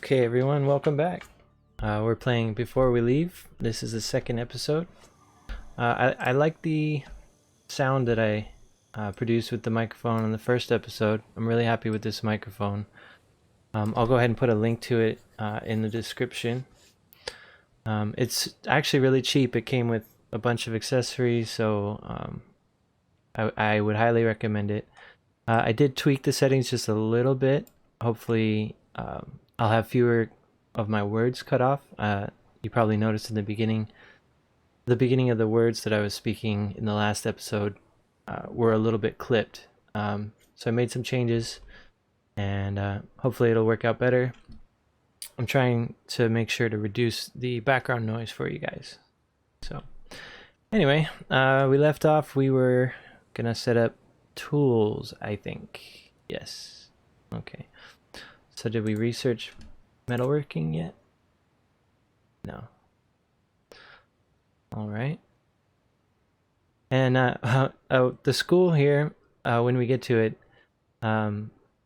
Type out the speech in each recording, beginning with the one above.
Okay, everyone, welcome back. We're playing Before We Leave. This is the second episode. I like the sound that I produced with the microphone in the first episode. I'm really happy with this microphone. I'll go ahead and put a link to it in the description. It's actually really cheap. It came with a bunch of accessories, so I would highly recommend it. I did tweak the settings just a little bit. Hopefully, I'll have fewer of my words cut off. You probably noticed in the beginning of the words that I was speaking in the last episode were a little bit clipped. So I made some changes, and hopefully it'll work out better. I'm trying to make sure to reduce the background noise for you guys. So anyway, we left off. We were gonna set up tools, I think. Yes. Okay. So did we research metalworking yet? No. All right. And the school here, when we get to it,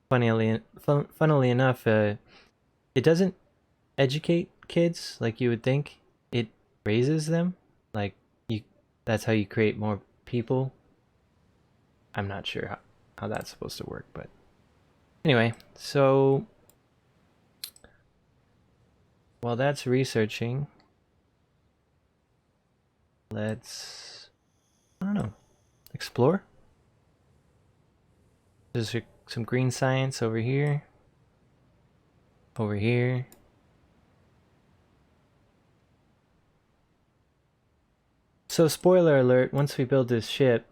funnily enough, it doesn't educate kids like you would think. It raises them. Like that's how you create more people. I'm not sure how that's supposed to work, but anyway, so while that's researching, let's, I don't know, explore. There's some green science over here. Over here. So spoiler alert, once we build this ship,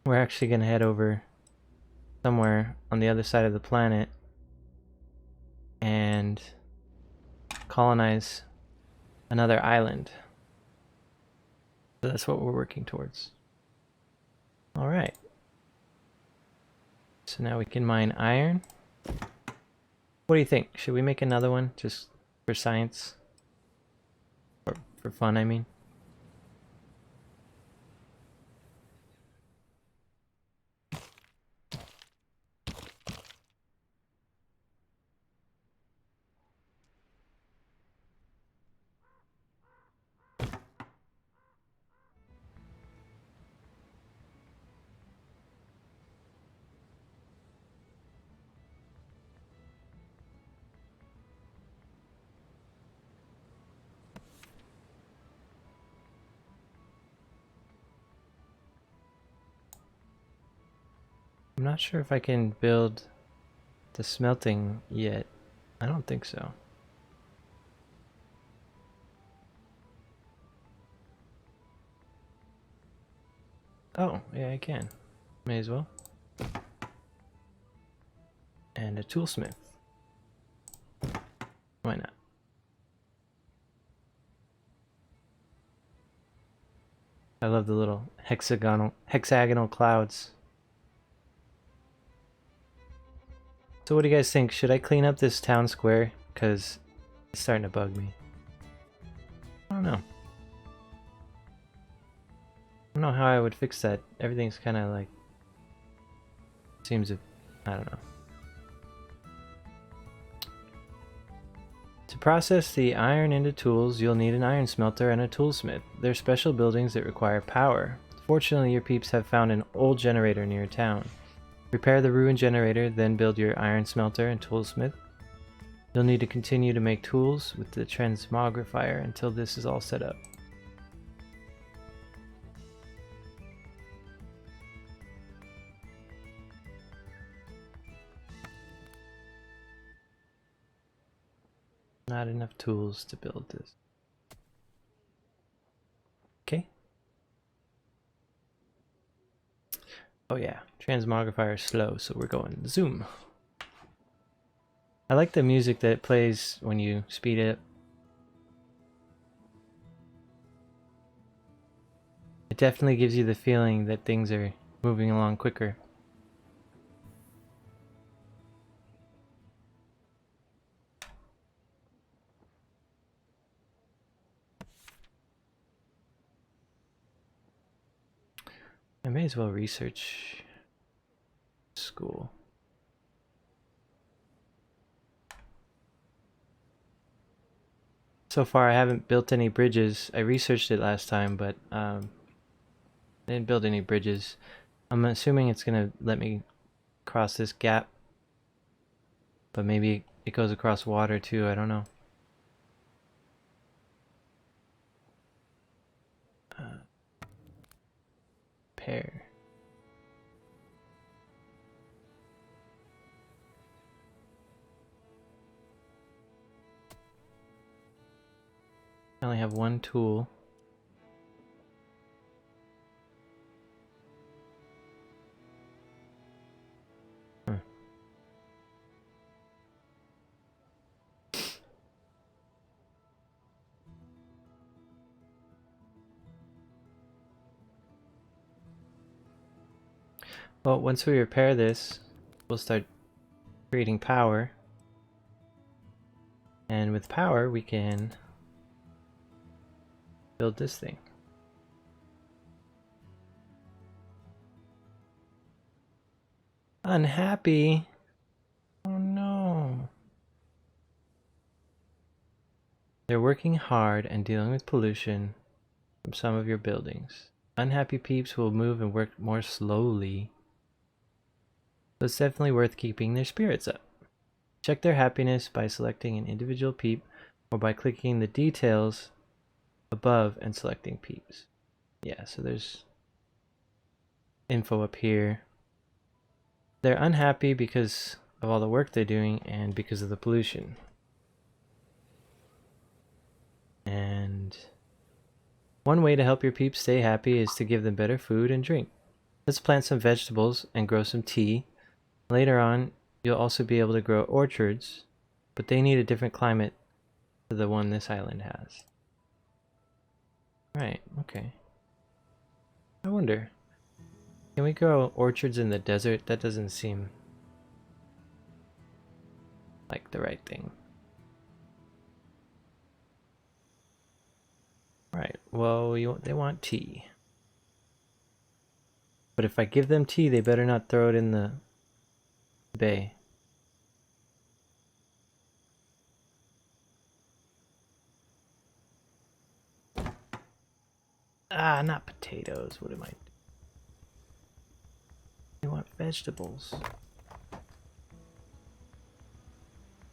we're actually going to head over somewhere on the other side of the planet and colonize another island. So that's what we're working towards. All right. So now we can mine iron. What do you think? Should we make another one just for science? Or for fun, I mean. I'm not sure if I can build the smelting yet. I don't think so. Oh, yeah, I can. May as well. And a toolsmith. Why not? I love the little hexagonal clouds. So what do you guys think? Should I clean up this town square? Because it's starting to bug me. I don't know. I don't know how I would fix that. Everything's kind of like... seems... I don't know. To process the iron into tools, you'll need an iron smelter and a toolsmith. They're special buildings that require power. Fortunately, your peeps have found an old generator near town. Repair the ruined generator, then build your iron smelter and toolsmith. You'll need to continue to make tools with the transmogrifier until this is all set up. Not enough tools to build this. Okay. Oh yeah, transmogrifier is slow, so we're going zoom. I like the music that plays when you speed it up. It definitely gives you the feeling that things are moving along quicker. I may as well research school. So far I haven't built any bridges. I researched it last time, but I didn't build any bridges. I'm assuming it's gonna let me cross this gap, but maybe it goes across water too, I don't know. Pear. I only have one tool. Well, once we repair this, we'll start creating power. And with power, we can build this thing. Unhappy? Oh no. They're working hard and dealing with pollution from some of your buildings. Unhappy peeps will move and work more slowly. So it's definitely worth keeping their spirits up. Check their happiness by selecting an individual peep or by clicking the details above and selecting peeps. Yeah, so there's info up here. They're unhappy because of all the work they're doing and because of the pollution. And one way to help your peeps stay happy is to give them better food and drink. Let's plant some vegetables and grow some tea. Later on, you'll also be able to grow orchards, but they need a different climate to the one this island has. Right, okay. I wonder, can we grow orchards in the desert? That doesn't seem like the right thing. Right, well, they want tea. But if I give them tea, they better not throw it in the bay. Ah, not potatoes. What am I? They want vegetables.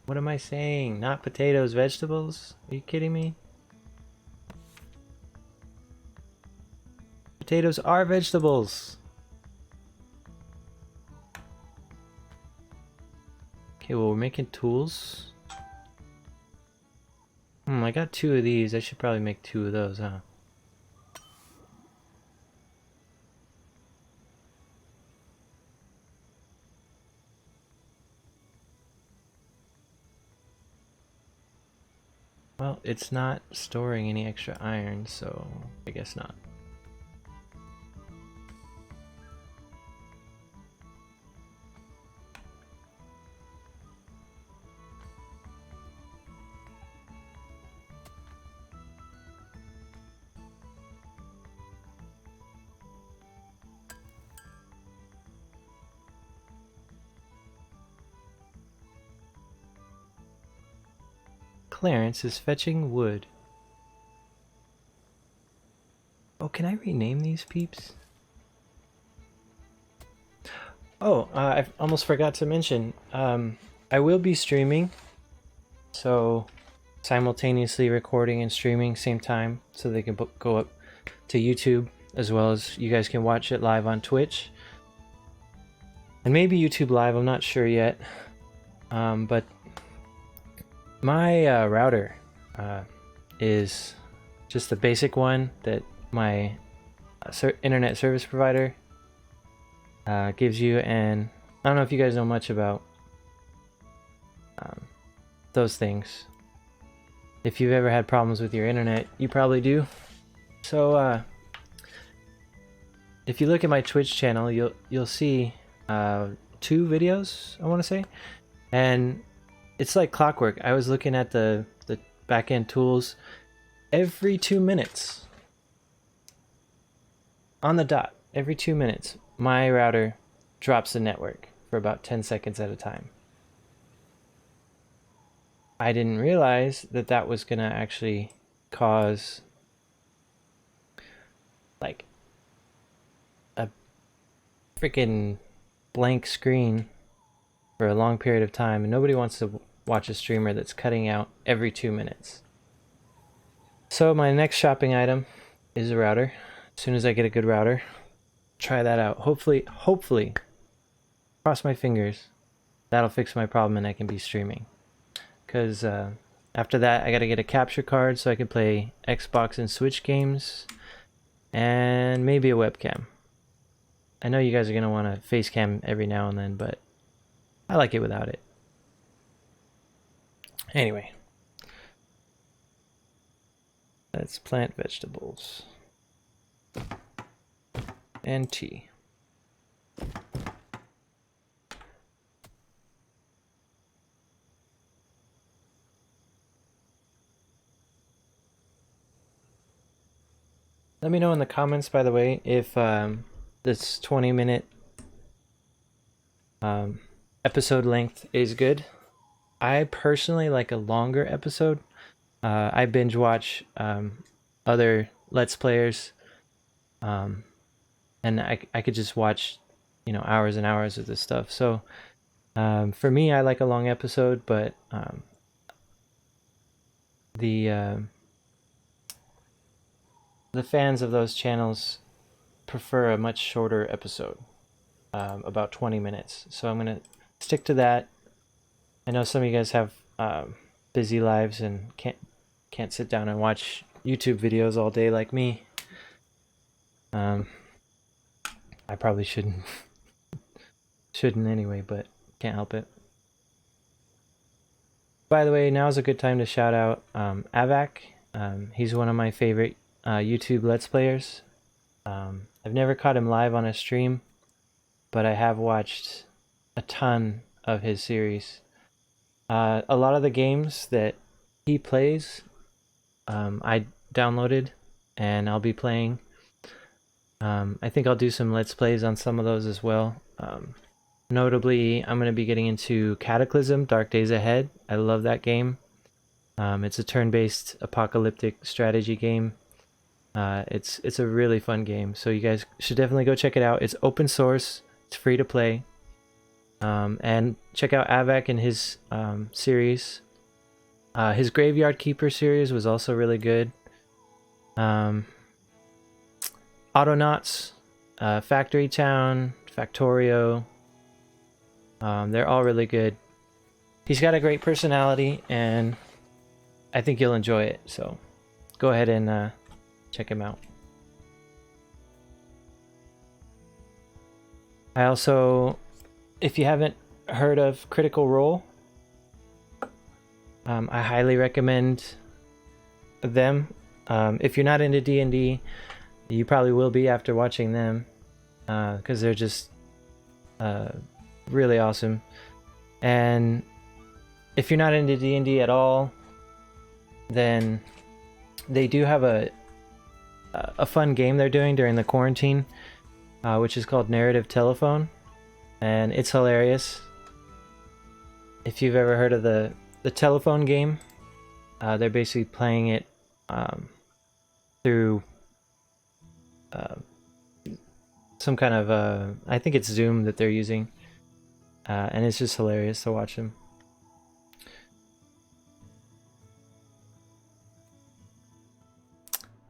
What am I saying? Not potatoes, vegetables? Are you kidding me? Potatoes are vegetables. Okay, well, we're making tools. I got 2 of these. I should probably make 2 of those, huh? Well, it's not storing any extra iron, so I guess not. Clarence is fetching wood. Oh, can I rename these peeps? Oh, I almost forgot to mention, I will be streaming, so simultaneously recording and streaming same time, so they can go up to YouTube, as well as you guys can watch it live on Twitch. And maybe YouTube Live, I'm not sure yet. But my router is just the basic one that my internet service provider gives you, and I don't know if you guys know much about those things. If you've ever had problems with your internet, you probably do. So if you look at my Twitch channel, you'll see 2 videos, I want to say, and it's like clockwork. I was looking at the back-end tools. Every 2 minutes, on the dot, every 2 minutes, my router drops the network for about 10 seconds at a time. I didn't realize that that was gonna actually cause like a freaking blank screen for a long period of time, and nobody wants to watch a streamer that's cutting out every 2 minutes. So my next shopping item is a router. As soon as I get a good router, try that out. Hopefully, cross my fingers, that'll fix my problem and I can be streaming. Because after that, I gotta get a capture card so I can play Xbox and Switch games, and maybe a webcam. I know you guys are gonna want to face cam every now and then, but I like it without it. Anyway, let's plant vegetables and tea. Let me know in the comments, by the way, if this 20-minute episode length is good. I personally like a longer episode. I binge watch other Let's Players, and I could just watch, hours and hours of this stuff. So for me, I like a long episode, but the fans of those channels prefer a much shorter episode, about 20 minutes. So I'm gonna stick to that. I know some of you guys have busy lives and can't sit down and watch YouTube videos all day like me. I probably shouldn't anyway, but can't help it. By the way, now's a good time to shout out Avac. He's one of my favorite YouTube Let's Players. I've never caught him live on a stream, but I have watched a ton of his series. A lot of the games that he plays, I downloaded and I'll be playing. I think I'll do some Let's Plays on some of those as well. Notably, I'm going to be getting into Cataclysm, Dark Days Ahead. I love that game. It's a turn-based apocalyptic strategy game. It's a really fun game, so you guys should definitely go check it out. It's open source, it's free to play. And check out Avac and his series. His Graveyard Keeper series was also really good. Autonauts, Factory Town, Factorio, they're all really good. He's got a great personality, and I think you'll enjoy it, so go ahead and check him out. I also, if you haven't heard of Critical Role, I highly recommend them. If you're not into D&D, you probably will be after watching them, because they're just really awesome. And if you're not into D&D at all, then they do have a fun game they're doing during the quarantine, which is called Narrative Telephone, and it's hilarious. If you've ever heard of the telephone game, they're basically playing it through some kind of I think it's Zoom that they're using, and it's just hilarious to watch them.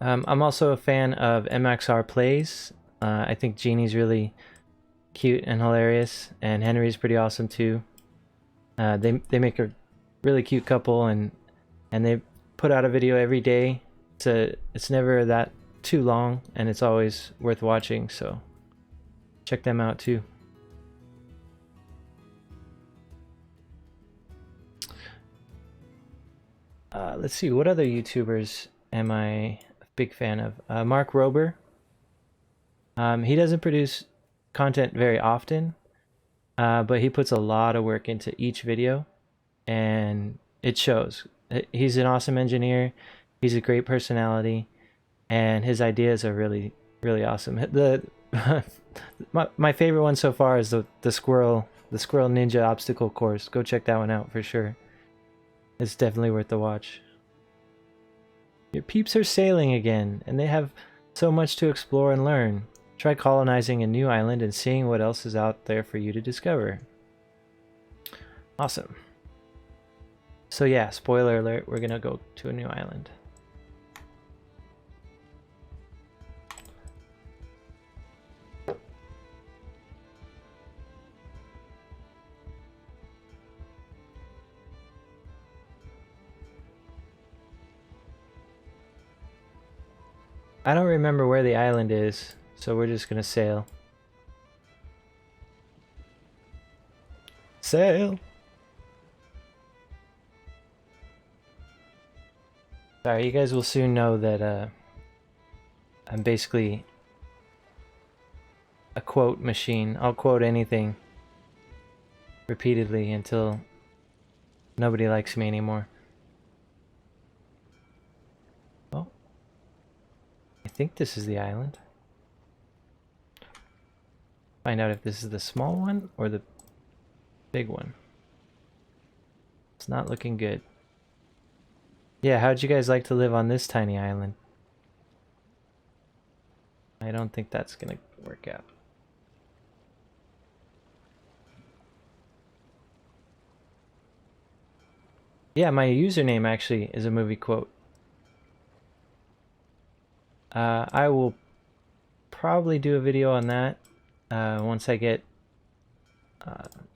I'm also a fan of MXR Plays. I think Jeannie's really cute and hilarious, and Henry's pretty awesome too. They make a really cute couple, and they put out a video every day. It's never that too long, and it's always worth watching, so check them out too. Let's see, what other YouTubers am I a big fan of? Mark Rober. He doesn't produce content very often, but he puts a lot of work into each video, and it shows. He's an awesome engineer. He's a great personality, and his ideas are really, really awesome. My favorite one so far is the squirrel ninja obstacle course. Go check that one out for sure. It's definitely worth the watch. Your peeps are sailing again, and they have so much to explore and learn. Try colonizing a new island and seeing what else is out there for you to discover. Awesome. So yeah, spoiler alert, we're gonna go to a new island. I don't remember where the island is, so we're just gonna sail. Sail! Sorry, you guys will soon know that I'm basically a quote machine. I'll quote anything repeatedly until nobody likes me anymore. Well, I think this is the island. Find out if this is the small one or the big one. It's not looking good. Yeah, how'd you guys like to live on this tiny island? I don't think that's gonna work out. Yeah, my username actually is a movie quote. I will probably do a video on that once I get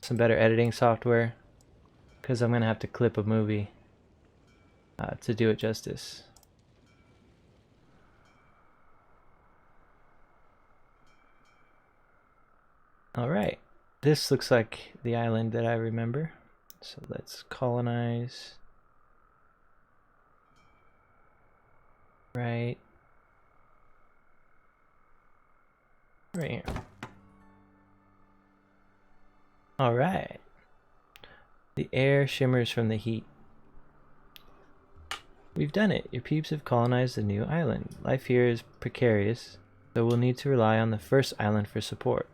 some better editing software, because I'm gonna have to clip a movie to do it justice. Alright, this looks like the island that I remember. So let's colonize. Right here. Alright. The air shimmers from the heat. We've done it. Your peeps have colonized a new island. Life here is precarious, so we'll need to rely on the first island for support.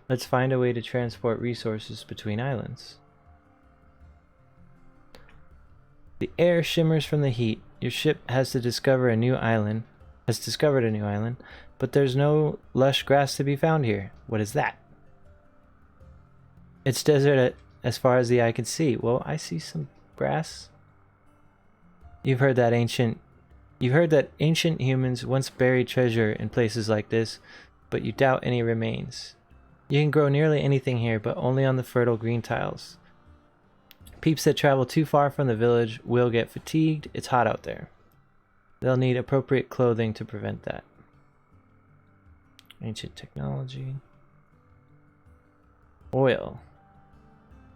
Let's find a way to transport resources between islands. The air shimmers from the heat. Your ship has discovered a new island, but there's no lush grass to be found here. What is that? It's desert as far as the eye can see. Well, I see some grass. You've heard that ancient humans once buried treasure in places like this, but you doubt any remains. You can grow nearly anything here, but only on the fertile green tiles. Peeps that travel too far from the village will get fatigued. It's hot out there. They'll need appropriate clothing to prevent that. Ancient technology. Oil.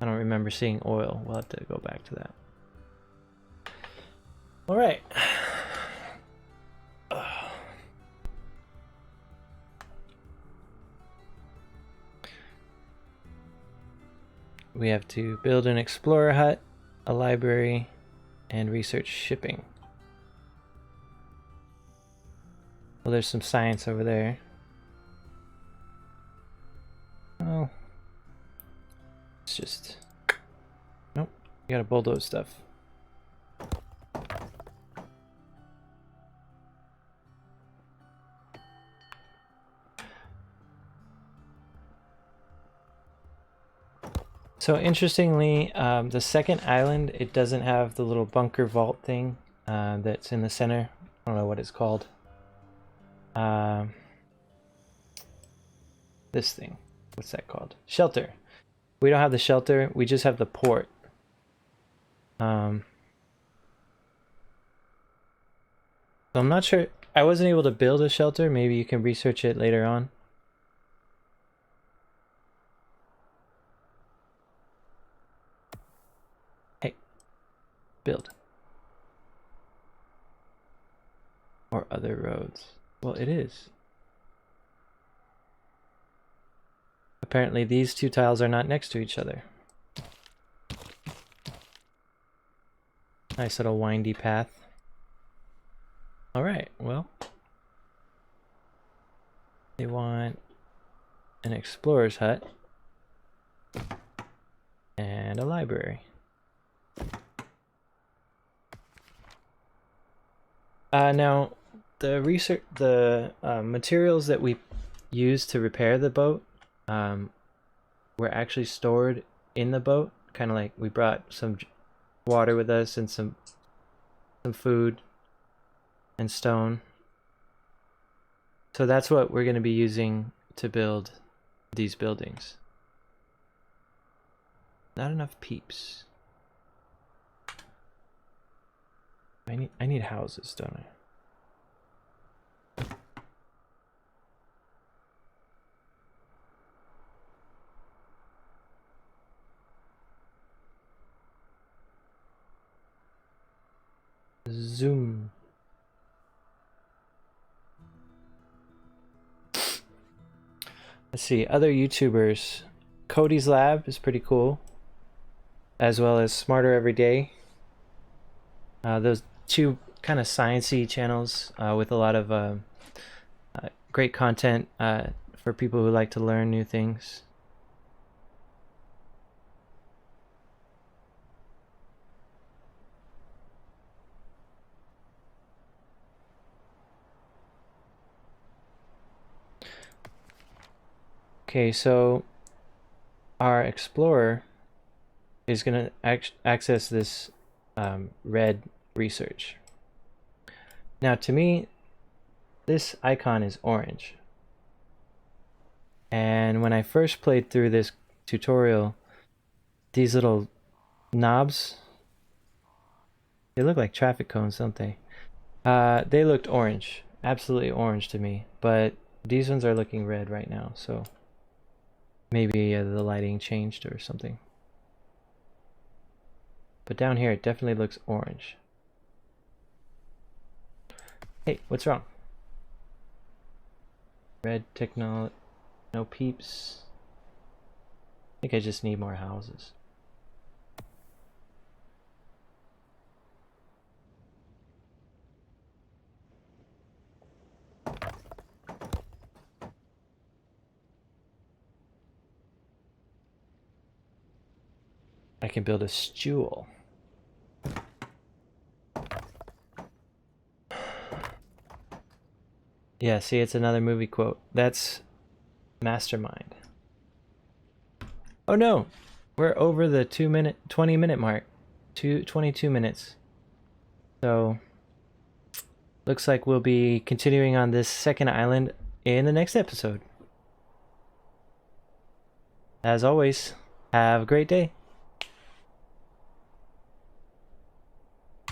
I don't remember seeing oil. We'll have to go back to that. Alright. We have to build an explorer hut, a library, and research shipping. Well, there's some science over there. Oh. It's just... Nope. You gotta bulldoze stuff. So interestingly, the second island, it doesn't have the little bunker vault thing that's in the center. I don't know what it's called. This thing. What's that called? Shelter. We don't have the shelter. We just have the port. So I'm not sure. I wasn't able to build a shelter. Maybe you can research it later on. Build. Or other roads. Well, it is. Apparently these two tiles are not next to each other. Nice little windy path. Alright, well. They want an explorer's hut. And a library. Now, the materials that we used to repair the boat were actually stored in the boat. Kind of like we brought some water with us and some food and stone. So that's what we're going to be using to build these buildings. Not enough peeps. I need houses, don't I? Zoom. Let's see, other YouTubers. Cody's Lab is pretty cool, as well as Smarter Every Day. Those two kind of sciencey channels with a lot of great content for people who like to learn new things. Okay, so our explorer is going to access this red research. Now, to me, this icon is orange. And when I first played through this tutorial, these little knobs, they look like traffic cones, don't they? They looked orange, absolutely orange to me, but these ones are looking red right now, so maybe the lighting changed or something. But down here it definitely looks orange. Hey, what's wrong? Red technology, no peeps. I think I just need more houses. I can build a stool. Yeah, see, it's another movie quote. That's Mastermind. Oh no! We're over the 20 minute mark. 22 minutes. So, looks like we'll be continuing on this second island in the next episode. As always, have a great day.